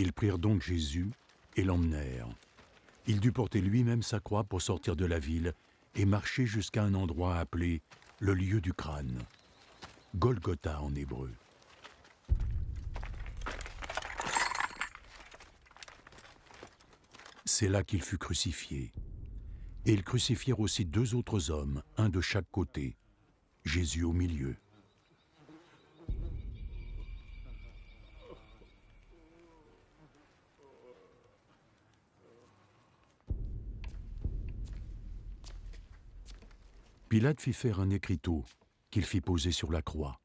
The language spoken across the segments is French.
Ils prirent donc Jésus et l'emmenèrent. Il dut porter lui-même sa croix pour sortir de la ville et marcher jusqu'à un endroit appelé le lieu du crâne, Golgotha en hébreu. C'est là qu'il fut crucifié. Et ils crucifièrent aussi 2 autres hommes, un de chaque côté, Jésus au milieu. Pilate fit faire un écriteau qu'il fit poser sur la croix.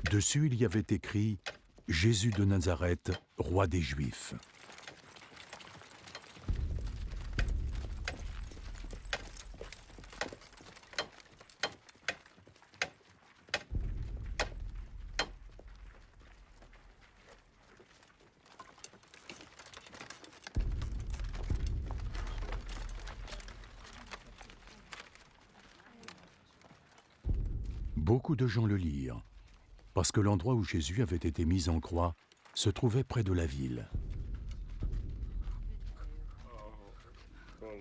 Dessus, il y avait écrit « Jésus de Nazareth, roi des Juifs ». Beaucoup de gens le lirent, parce que l'endroit où Jésus avait été mis en croix se trouvait près de la ville.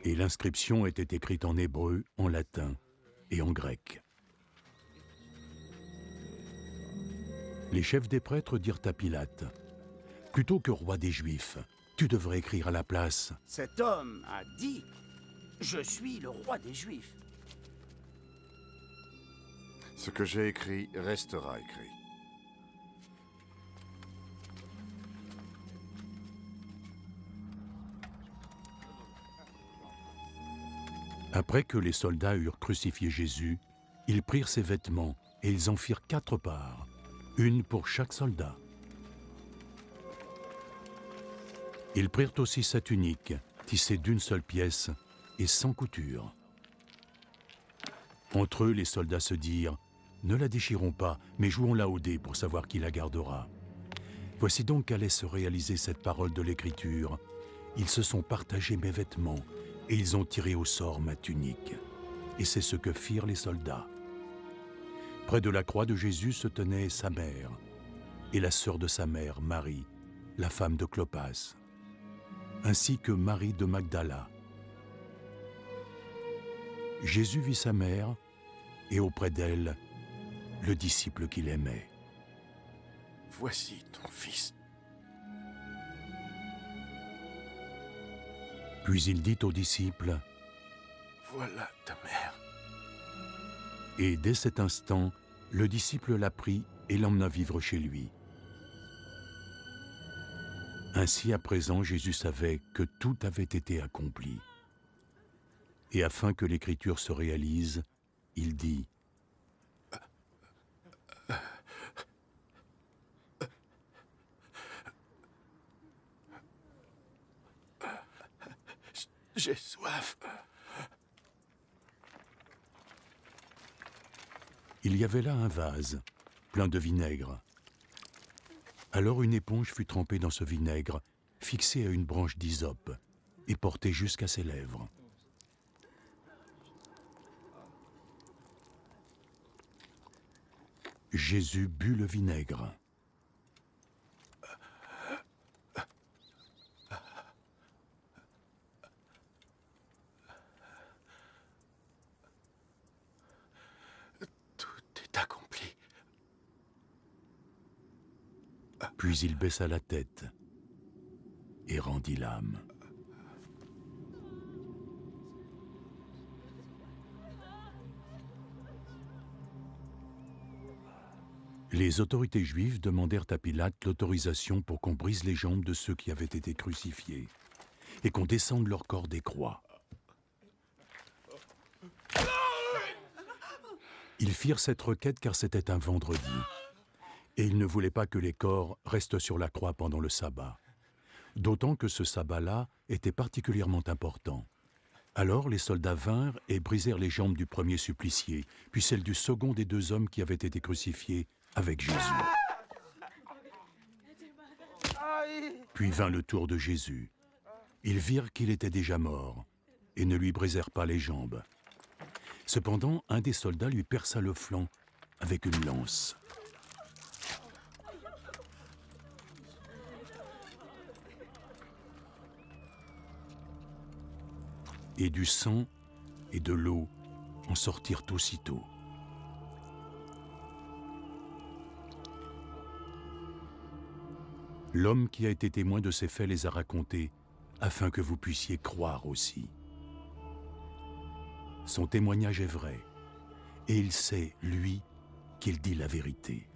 Et l'inscription était écrite en hébreu, en latin et en grec. Les chefs des prêtres dirent à Pilate, « Plutôt que roi des Juifs, tu devrais écrire à la place. » Cet homme a dit « Je suis le roi des Juifs ». Ce que j'ai écrit restera écrit. Après que les soldats eurent crucifié Jésus, ils prirent ses vêtements et ils en firent 4 parts, une pour chaque soldat. Ils prirent aussi sa tunique, tissée d'une seule pièce et sans couture. Entre eux, les soldats se dirent « Ne la déchirons pas, mais jouons-la au dé pour savoir qui la gardera. » Voici donc qu'allait se réaliser cette parole de l'Écriture. Ils se sont partagés mes vêtements, et ils ont tiré au sort ma tunique. Et c'est ce que firent les soldats. Près de la croix de Jésus se tenait sa mère, et la sœur de sa mère, Marie, la femme de Clopas, ainsi que Marie de Magdala. Jésus vit sa mère, et auprès d'elle, le disciple qu'il aimait. « Voici ton fils. » Puis il dit aux disciples, « Voilà ta mère. » Et dès cet instant, le disciple la prit et l'emmena vivre chez lui. Ainsi, à présent, Jésus savait que tout avait été accompli. Et afin que l'Écriture se réalise, il dit, « J'ai soif. » Il y avait là un vase, plein de vinaigre. Alors une éponge fut trempée dans ce vinaigre, fixée à une branche d'hysope, et portée jusqu'à ses lèvres. Jésus but le vinaigre. Tout est accompli. Puis il baissa la tête et rendit l'âme. Les autorités juives demandèrent à Pilate l'autorisation pour qu'on brise les jambes de ceux qui avaient été crucifiés et qu'on descende leurs corps des croix. Ils firent cette requête car c'était un vendredi et ils ne voulaient pas que les corps restent sur la croix pendant le sabbat, d'autant que ce sabbat-là était particulièrement important. Alors les soldats vinrent et brisèrent les jambes du premier supplicié, puis celles du second des 2 hommes qui avaient été crucifiés avec Jésus. Puis vint le tour de Jésus. Ils virent qu'il était déjà mort et ne lui brisèrent pas les jambes. Cependant, un des soldats lui perça le flanc avec une lance. et du sang et de l'eau en sortirent aussitôt. L'homme qui a été témoin de ces faits les a racontés, afin que vous puissiez croire aussi. Son témoignage est vrai, et il sait, lui, qu'il dit la vérité.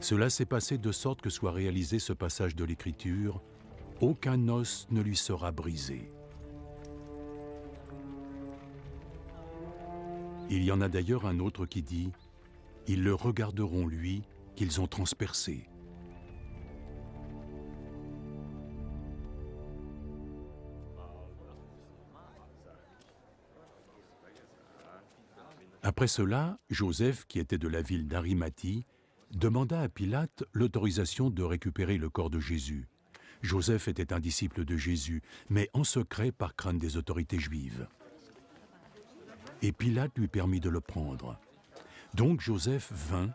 Cela s'est passé de sorte que soit réalisé ce passage de l'Écriture, aucun os ne lui sera brisé. Il y en a d'ailleurs un autre qui dit « Ils le regarderont, lui, qu'ils ont transpercé ». Après cela, Joseph, qui était de la ville d'Arimathie, demanda à Pilate l'autorisation de récupérer le corps de Jésus. Joseph était un disciple de Jésus, mais en secret par crainte des autorités juives. Et Pilate lui permit de le prendre. Donc Joseph vint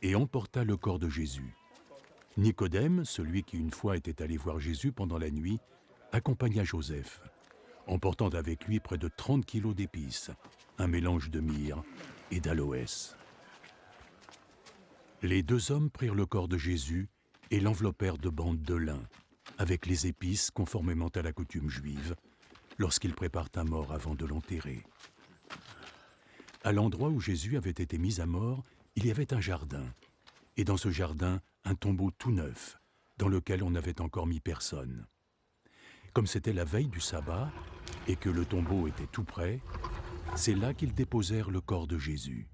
et emporta le corps de Jésus. Nicodème, celui qui une fois était allé voir Jésus pendant la nuit, accompagna Joseph, emportant avec lui près de 30 kilos d'épices, un mélange de myrrhe et d'aloès. Les deux hommes prirent le corps de Jésus et l'enveloppèrent de bandes de lin, avec les épices conformément à la coutume juive, lorsqu'ils préparent un mort avant de l'enterrer. À l'endroit où Jésus avait été mis à mort, il y avait un jardin, et dans ce jardin, un tombeau tout neuf, dans lequel on n'avait encore mis personne. Comme c'était la veille du sabbat, et que le tombeau était tout près, c'est là qu'ils déposèrent le corps de Jésus.